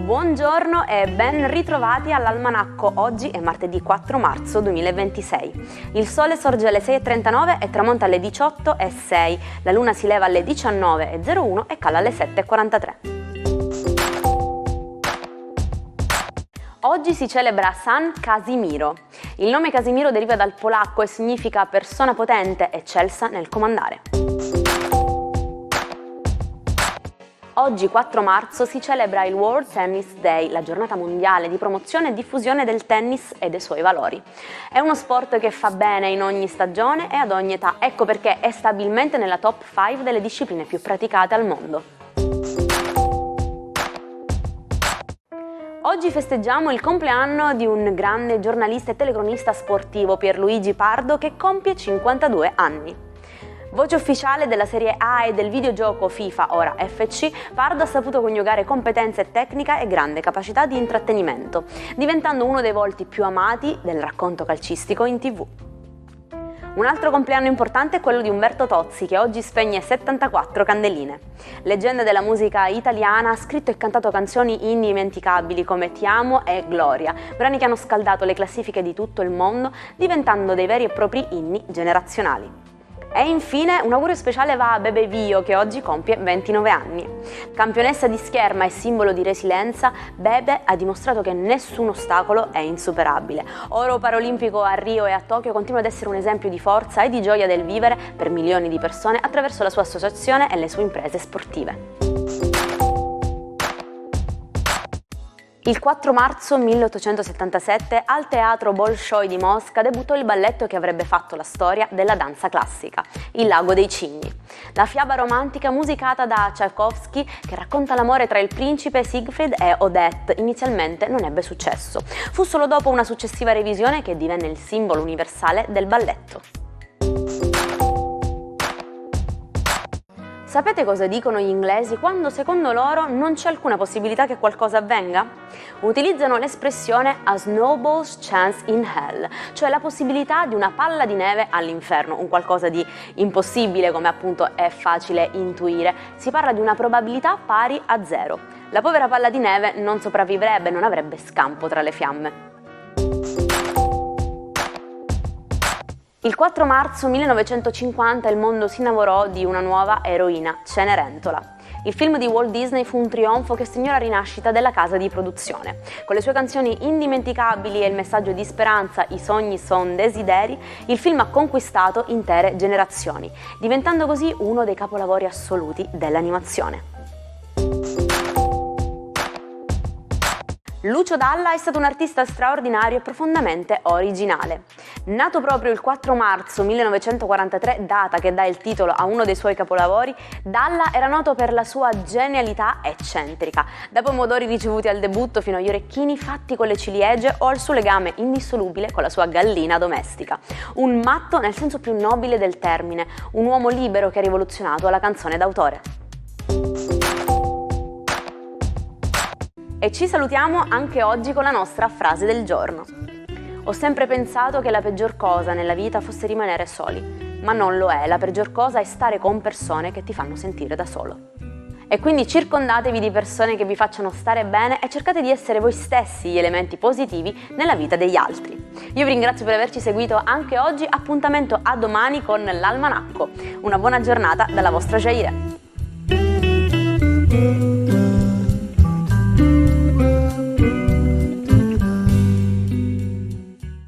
Buongiorno e ben ritrovati all'Almanacco. Oggi è martedì 4 marzo 2026. Il sole sorge alle 6:39 e tramonta alle 18:06. La luna si leva alle 19:01 e cala alle 7:43. Oggi si celebra San Casimiro. Il nome Casimiro deriva dal polacco e significa persona potente, eccelsa nel comandare. Oggi 4 marzo si celebra il World Tennis Day, la giornata mondiale di promozione e diffusione del tennis e dei suoi valori. È uno sport che fa bene in ogni stagione e ad ogni età, ecco perché è stabilmente nella top 5 delle discipline più praticate al mondo. Oggi festeggiamo il compleanno di un grande giornalista e telecronista sportivo, Pierluigi Pardo, che compie 52 anni. Voce ufficiale della Serie A e del videogioco FIFA, ora FC, Pardo ha saputo coniugare competenza tecnica e grande capacità di intrattenimento, diventando uno dei volti più amati del racconto calcistico in TV. Un altro compleanno importante è quello di Umberto Tozzi, che oggi spegne 74 candeline. Leggenda della musica italiana, ha scritto e cantato canzoni indimenticabili come Ti amo e Gloria, brani che hanno scaldato le classifiche di tutto il mondo, diventando dei veri e propri inni generazionali. E infine un augurio speciale va a Bebe Vio, che oggi compie 29 anni. Campionessa di scherma e simbolo di resilienza, Bebe ha dimostrato che nessun ostacolo è insuperabile. Oro paraolimpico a Rio e a Tokyo, continua ad essere un esempio di forza e di gioia del vivere per milioni di persone attraverso la sua associazione e le sue imprese sportive. Il 4 marzo 1877 al Teatro Bolshoi di Mosca debuttò il balletto che avrebbe fatto la storia della danza classica, Il Lago dei Cigni. La fiaba romantica musicata da Tchaikovsky, che racconta l'amore tra il principe Siegfried e Odette, inizialmente non ebbe successo. Fu solo dopo una successiva revisione che divenne il simbolo universale del balletto. Sapete cosa dicono gli inglesi quando secondo loro non c'è alcuna possibilità che qualcosa avvenga? Utilizzano l'espressione a snowball's chance in hell, cioè la possibilità di una palla di neve all'inferno, un qualcosa di impossibile come appunto è facile intuire. Si parla di una probabilità pari a 0. La povera palla di neve non sopravvivrebbe, non avrebbe scampo tra le fiamme. Il 4 marzo 1950 il mondo si innamorò di una nuova eroina, Cenerentola. Il film di Walt Disney fu un trionfo che segnò la rinascita della casa di produzione. Con le sue canzoni indimenticabili e il messaggio di speranza "I sogni son desideri", il film ha conquistato intere generazioni, diventando così uno dei capolavori assoluti dell'animazione. Lucio Dalla è stato un artista straordinario e profondamente originale. Nato proprio il 4 marzo 1943, data che dà il titolo a uno dei suoi capolavori, Dalla era noto per la sua genialità eccentrica, da pomodori ricevuti al debutto fino agli orecchini fatti con le ciliegie o al suo legame indissolubile con la sua gallina domestica. Un matto nel senso più nobile del termine, un uomo libero che ha rivoluzionato la canzone d'autore. E ci salutiamo anche oggi con la nostra frase del giorno. Ho sempre pensato che la peggior cosa nella vita fosse rimanere soli, ma non lo è, la peggior cosa è stare con persone che ti fanno sentire da solo. E quindi circondatevi di persone che vi facciano stare bene e cercate di essere voi stessi gli elementi positivi nella vita degli altri. Io vi ringrazio per averci seguito anche oggi, appuntamento a domani con l'Almanacco. Una buona giornata dalla vostra Jaire.